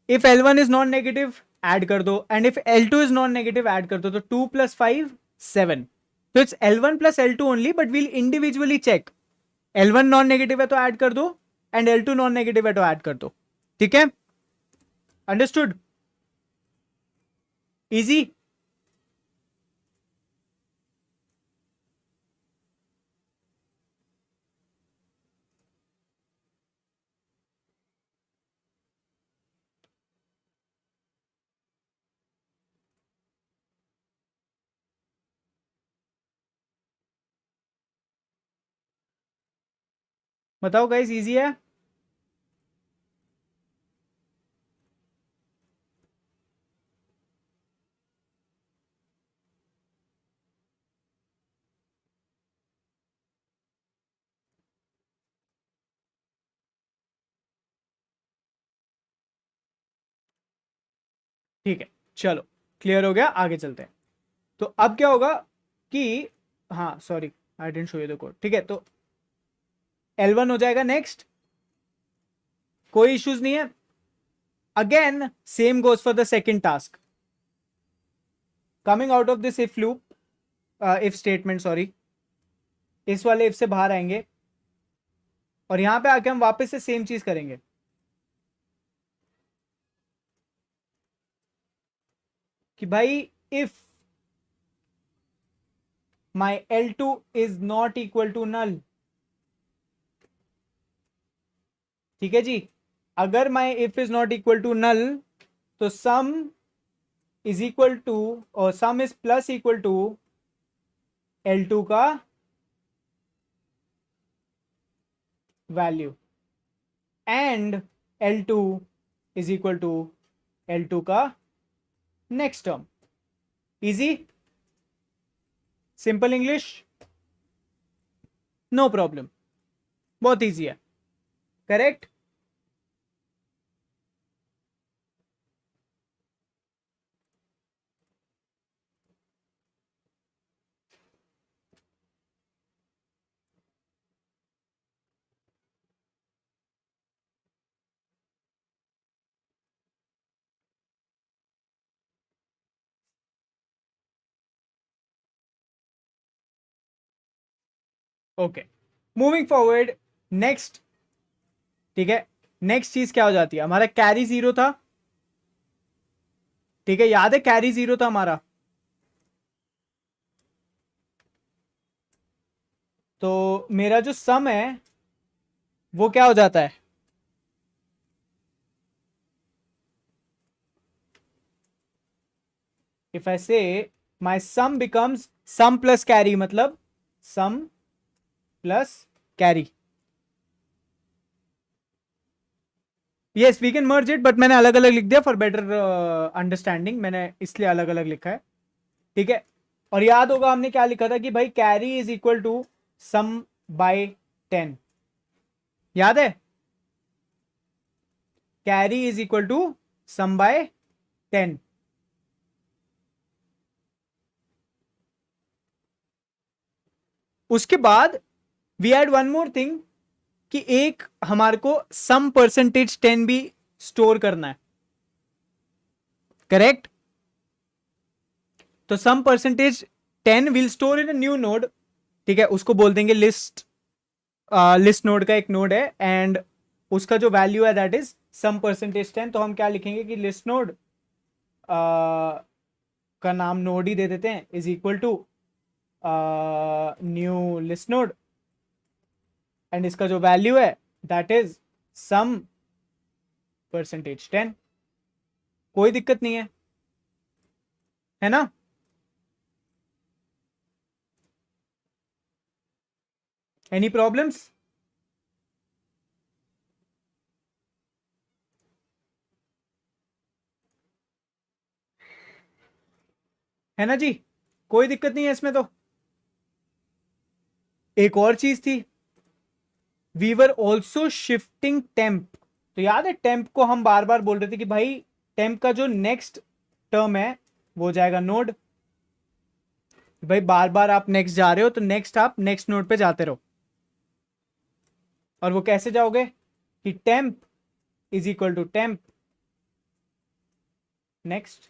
A: if L1 is non negative add कर दो and if L2 is non negative add कर दो. तो 2 प्लस 5 7. तो it's L1 plus L2 only, but we'll individually check. L1 non negative है तो ऐड कर दो एंड L2 नॉन नेगेटिव है तो ऐड कर दो. ठीक है. अंडरस्टूड. इजी. बताओ गाइस, इजी है. ठीक है, चलो क्लियर हो गया. आगे चलते हैं. तो अब क्या होगा कि, हाँ sorry I didn't show you the code. ठीक है, तो L1 हो जाएगा नेक्स्ट. कोई इश्यूज नहीं है. Again same goes for the second task. Coming out of this if loop, if statement, sorry, इस वाले इफ से बाहर आएंगे और यहां पे आके हम वापस से सेम चीज करेंगे. कि भाई if my L2 is not equal to null. ठीक है जी. अगर my if is not equal to null तो सम इज इक्वल टू, और sum is plus equal to L2 का value and L2 is equal to L2 का next term. Easy. Simple English. No problem. बहुत easy है. Correct. Okay, moving forward, next, ठीक है, next चीज क्या हो जाती है, हमारा कैरी 0 था, ठीक है, याद है कैरी 0 था हमारा, तो मेरा जो सम है वो क्या हो जाता है, if I say my sum becomes sum plus carry, मतलब sum plus carry, yes we can merge it, but मैंने अलग अलग लिख दिया फॉर बेटर अंडरस्टैंडिंग, मैंने इसलिए अलग अलग लिखा है, ठीक है। और याद होगा हमने क्या लिखा था कि भाई carry is equal to sum by 10, याद है, carry is equal to sum by 10, उसके बाद we add one more thing कि एक हमारे को सम परसेंटेज 10 भी स्टोर करना है, करेक्ट, तो sum percentage 10 will store in a new node, ठीक है, उसको बोल देंगे लिस्ट, लिस्ट नोड का एक नोड है, एंड उसका जो वैल्यू है दैट इज सम परसेंटेज 10, तो हम क्या लिखेंगे कि लिस्ट नोड का नाम नोड ही दे देते हैं, is equal to new list node, and इसका जो वैल्यू है दैट इज सम परसेंटेज 10, कोई दिक्कत नहीं है ना, एनी प्रॉब्लम्स, है ना जी, कोई दिक्कत नहीं है इसमें, तो एक और चीज थी, we were also shifting temp, तो याद है टेम्प को हम बार बार बोल रहे थे कि भाई टेम्प का जो नेक्स्ट टर्म है वो जाएगा नोड, भाई बार बार आप नेक्स्ट जा रहे हो तो नेक्स्ट आप नेक्स्ट नोड पे जाते रहो, और वो कैसे जाओगे कि temp is equal to temp next,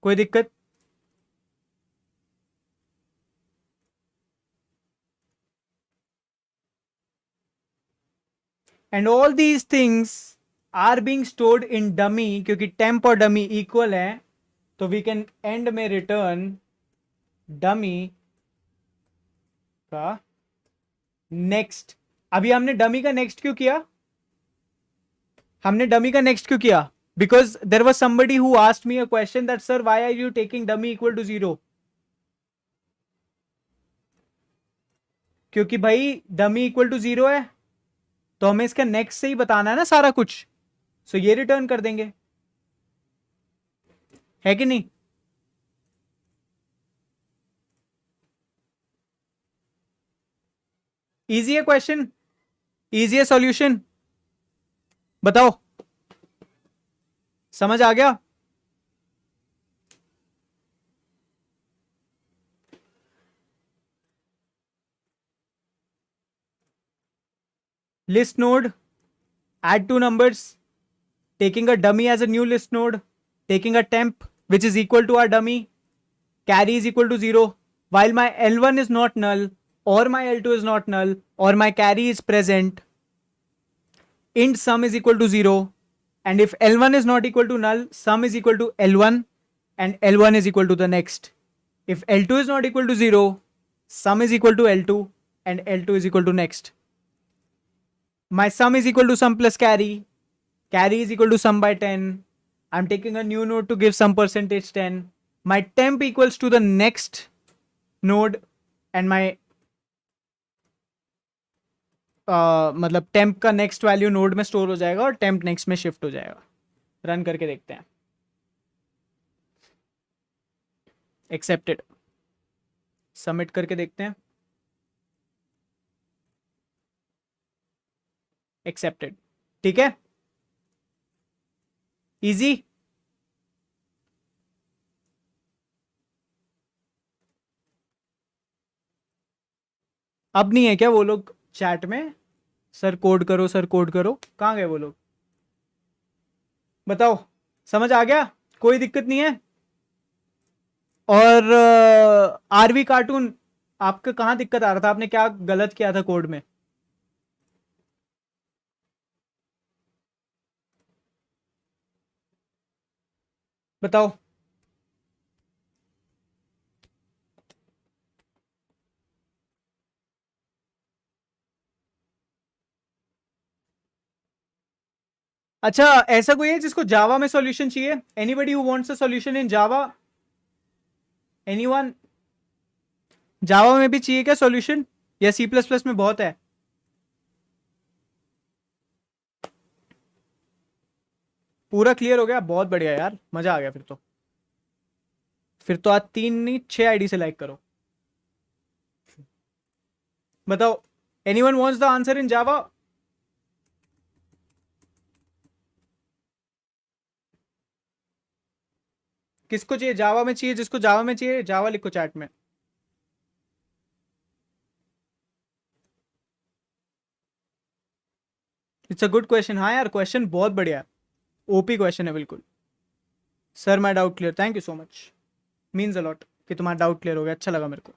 A: कोई दिक्कत, and all these things are being stored in dummy, क्योंकि टेम्प और डमी इक्वल है, तो वी कैन एंड में रिटर्न डमी का नेक्स्ट। अभी हमने डमी का नेक्स्ट क्यों किया, हमने डमी का नेक्स्ट क्यों किया, because there was somebody who asked me a question that sir why are you taking dummy equal to 0, क्योंकि भाई डमी इक्वल टू 0 है, तो हमें इसका नेक्स्ट से ही बताना है ना सारा कुछ, सो ये रिटर्न कर देंगे, है कि नहीं, इजी है क्वेश्चन, इजी है सॉल्यूशन, बताओ समझ आ गया, list node, add two numbers, taking a dummy as a new list node, taking a temp which is equal to our dummy, carry is equal to 0, while my L1 is not null or my L2 is not null or my carry is present, int sum is equal to 0, and if L1 is not equal to null, sum is equal to L1 and L1 is equal to the next. If L2 is not equal to 0, sum is equal to L2 and L2 is equal to next. My sum is equal to sum plus carry. Carry is equal to sum by 10. I'm taking a new node to give some percentage 10. My temp equals to the next node and my मतलब temp का next value node में store हो जाएगा और temp next में shift हो जाएगा। Run करके देखते हैं। Accepted. Submit करके देखते हैं। Accepted. ठीक है, इजी, अब नहीं है क्या वो लोग चैट में, सर कोड करो सर कोड करो, कहाँ गए वो लोग, बताओ समझ आ गया, कोई दिक्कत नहीं है। और आरवी कार्टून आपका कहाँ दिक्कत आ रहा था, आपने क्या गलत किया था कोड में? बताओ। अच्छा, ऐसा कोई है जिसको जावा में सॉल्यूशन चाहिए? Anybody who wants a solution in Java? Anyone? Java में भी चाहिए क्या सॉल्यूशन, या सी प्लस प्लस में बहुत है? पूरा क्लियर हो गया, बहुत बढ़िया यार, मजा आ गया फिर तो। फिर तो आज 3 नहीं 6 आईडी से लाइक करो। बताओ, anyone wants the answer in Java? किसको चाहिए जावा में? चाहिए जिसको जावा में चाहिए, जावा लिखो चैट में। It's a good question. हाँ यार, क्वेश्चन बहुत बढ़िया है, ओपी क्वेश्चन है बिल्कुल। Sir my doubt clear, thank you so much, means a lot कि तुम्हारा डाउट क्लियर हो गया, अच्छा लगा मेरे को।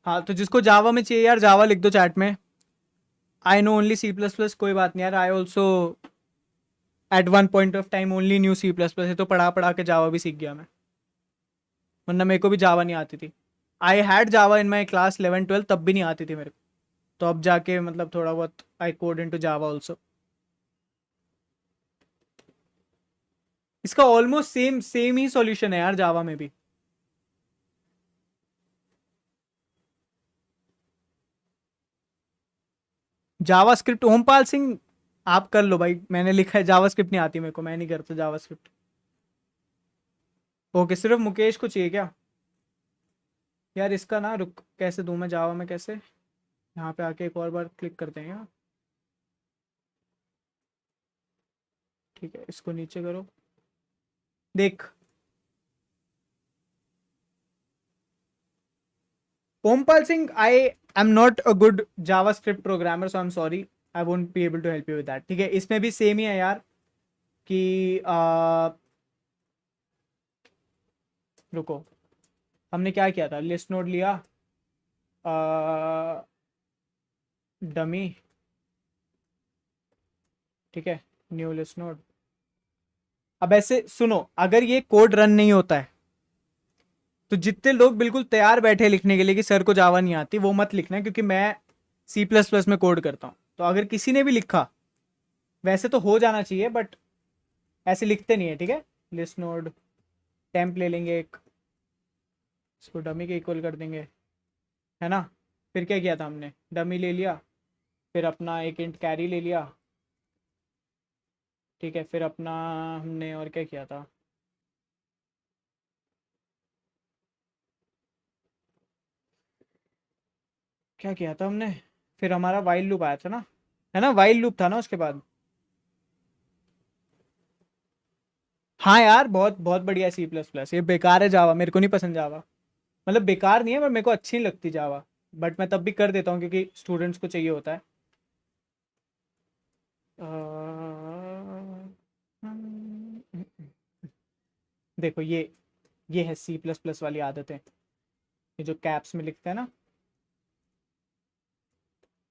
A: हाँ, तो जिसको जावा में चाहिए यार, जावा लिख दो चैट में। I know only C plus plus, कोई बात नहीं यार, I also at one point of time only knew C plus plus है, तो पढ़ा पढ़ा के जावा भी सीख गया मैं, वरना मेरे को भी जावा नहीं आती थी। I had Java in my class 11 12, तब भी नहीं आती थी मेरे को। तो अब जाके मतलब थोड़ा बहुत I code into Java also. इसका ऑलमोस्ट सेम सेम ही सॉल्यूशन है यार जावा में भी। जावा स्क्रिप्ट ओमपाल सिंह, आप कर लो भाई, मैंने लिखा है जावा स्क्रिप्ट नहीं आती मेरे को, मैं नहीं करता जावा स्क्रिप्ट। ओके, सिर्फ मुकेश को चाहिए क्या? यार इसका ना, रुक कैसे दूं मैं जावा में, कैसे? यहाँ पे आके एक और बार क्लिक करते हैं यार। ठीक है, इसको नीचे करो, देख। Ompal Singh, I am not a good JavaScript programmer, so I am sorry, I won't be able to help you with that. ठीक है, इसमें भी सेम ही है यार कि रुको, हमने क्या किया था, लिस्ट नोड लिया, डमी, ठीक है, न्यू लिस्ट नोड। अब ऐसे सुनो, अगर ये कोड रन नहीं होता है, तो जितने लोग बिल्कुल तैयार बैठे लिखने के लिए कि सर को जावा नहीं आती, वो मत लिखना, क्योंकि मैं सी प्लस प्लस में कोड करता हूँ। तो अगर किसी ने भी लिखा, वैसे तो हो जाना चाहिए, बट ऐसे लिखते नहीं है, ठीक है। लिस्ट नोड टेम्प ले लेंगे एक, इसको डमी के इक्वल कर देंगे, है ना। फिर क्या किया था हमने, डमी ले लिया, फिर अपना एक इंट कैरी ले लिया, ठीक है। फिर अपना हमने और क्या किया था, क्या किया था हमने, फिर हमारा वाइल लूप आया था ना, है ना, वाइल लूप था ना उसके बाद। हाँ यार, बहुत बहुत बढ़िया सी प्लस प्लस, ये बेकार है जावा, मेरे को नहीं पसंद जावा। मतलब बेकार नहीं है, पर मेरे को अच्छी नहीं लगती जावा, बट मैं तब भी कर देता हूँ क्योंकि स्टूडेंट्स को चाहिए होता है। देखो, ये है सी प्लस प्लस वाली आदतें, ये जो कैप्स में लिखते हैं ना,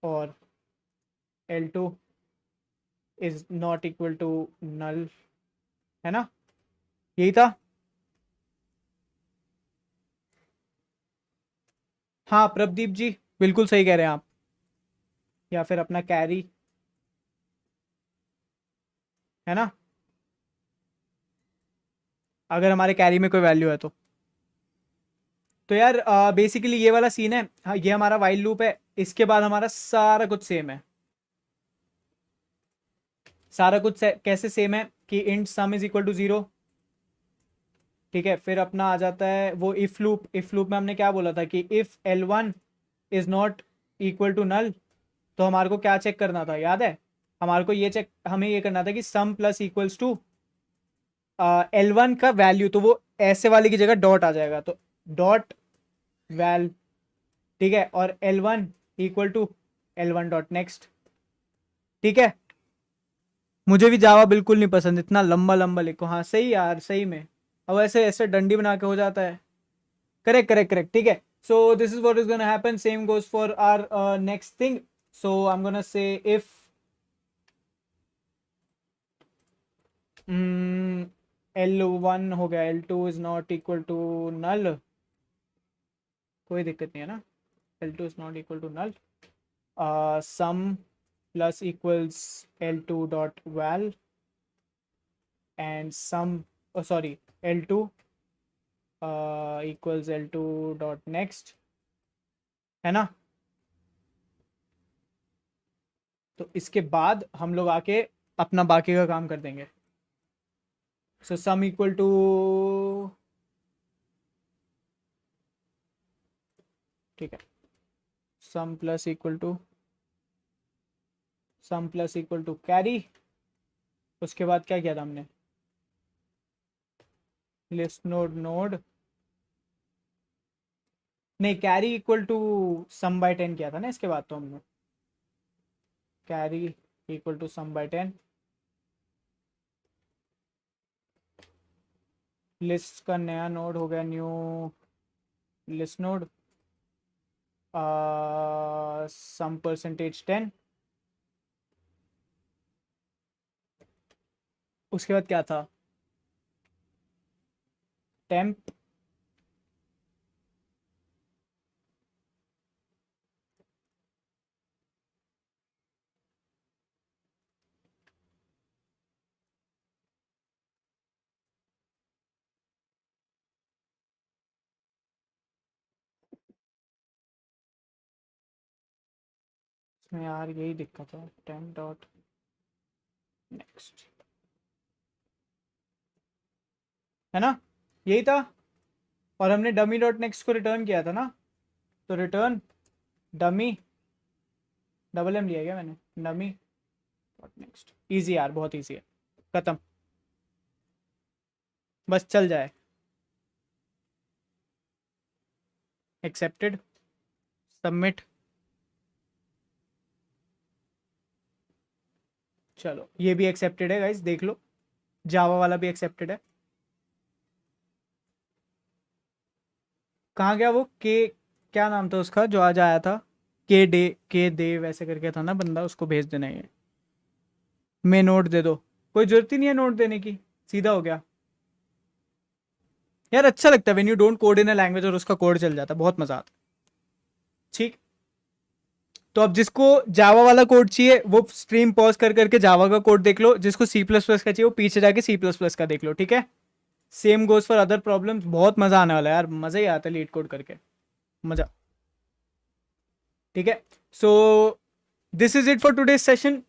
A: और L2 is not equal to null, है ना, यही था। हाँ प्रभदीप जी, बिल्कुल सही कह रहे हैं आप। या फिर अपना कैरी, है ना, अगर हमारे कैरी में कोई वैल्यू है तो यार बेसिकली ये वाला सीन है। हाँ, ये हमारा वाइल लूप है, इसके बाद हमारा सारा कुछ सेम है। सारा कुछ कैसे सेम है कि int sum is equal to 0, ठीक है। फिर अपना आ जाता है वो इफ लूप, इफ लूप में हमने क्या बोला था कि if L1 is not equal to null, तो हमारे को क्या चेक करना था, याद है? हमारे को ये चेक, हमें ये करना था कि सम प्लस इक्वल्स टू L1 का वैल्यू, तो वो ऐसे वाले की जगह डॉट आ जाएगा, तो डॉट वैल, ठीक है, और L1 equal to L1 dot next, ठीक है। मुझे भी जावा बिल्कुल नहीं पसंद, इतना लंबा लंबा लिखो। हाँ सही यार, सही में। अब ऐसे ऐसे डंडी बना के हो जाता है। करेक्ट करेक्ट करेक्ट, ठीक है. So this is what is gonna happen. Same goes for our next thing. So I'm gonna say if L1 हो गया, L2 is not equal to null, कोई दिक्कत नहीं है ना. L2 is not equal to null. Sum plus equals L2 dot val and sum, oh sorry, L2 equals L2 dot next, है ना. तो इसके बाद हम लोग आके अपना बाकी का काम कर देंगे. सो सम इक्वल टू, ठीक है, sum plus equal to carry. उसके बाद क्या किया था हमने, लिस्ट नोड नहीं, carry equal to sum by 10 किया था ना. इसके बाद तो हमने carry equal to sum by 10. List का नया नोड हो गया, new list node, sum percentage 10. उसके बाद क्या था, टेम्प, इसमें यार यही दिक्कत है, टेम्प डॉट नेक्स्ट, है ना, यही था. और हमने डमी डॉट नेक्स्ट को रिटर्न किया था ना, तो रिटर्न डमी, डबल एम लिया क्या मैंने, डमी डॉट नेक्स्ट. ईजी यार, बहुत ईजी है, खत्म, बस चल जाए. Accepted, submit. चलो ये भी एक्सेप्टेड है गाइस, देख लो, जावा वाला भी एक्सेप्टेड है. कहाँ गया वो के, क्या नाम था उसका जो आज आया था, के दे वैसे करके था ना बंदा, उसको भेज देना. ये मैं नोट दे दो, कोई जरूरत ही नहीं है नोट देने की, सीधा हो गया. यार अच्छा लगता है when you don't code in a language और उसका कोड चल जाता है, बहुत मजा आता है. ठीक, तो अब जिसको जावा वाला कोड चाहिए वो स्ट्रीम पॉज कर करके जावा का कोड देख लो, जिसको सी प्लस प्लस का चाहिए वो पीछे जाके सी प्लस प्लस का देख लो, ठीक है. Same goes for other problems. बहुत मजा आने वाला है यार, मजा ही आता है लीड कोड करके, मजा. ठीक है, so this is it for today's session.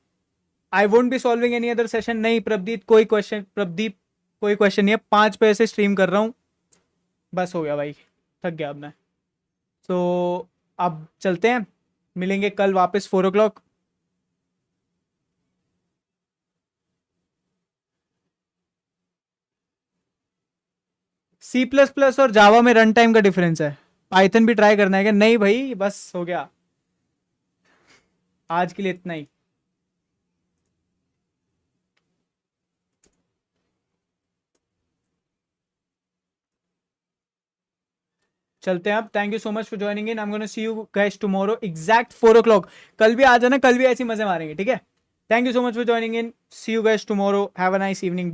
A: I won't be solving any other session. नहीं प्रदीप कोई क्वेश्चन, प्रदीप कोई क्वेश्चन नहीं है, 5 बजे से स्ट्रीम कर रहा हूँ, बस हो गया भाई, थक गया अब मैं. तो अब चलते हैं, मिलेंगे कल वापस 4 o'clock. सी प्लस प्लस और जावा में रन टाइम का डिफरेंस है. पाइथन भी ट्राई करना है क्या, नहीं भाई बस हो गया, आज के लिए इतना ही. चलते हैं अब. Thank you so much for joining in. I am gonna see you guys tomorrow exact 4 o'clock. कल भी आ जाना, कल भी ऐसी मजे मारेंगे, ठीक है. Thank you so much for joining in. See you guys tomorrow. Have a nice evening.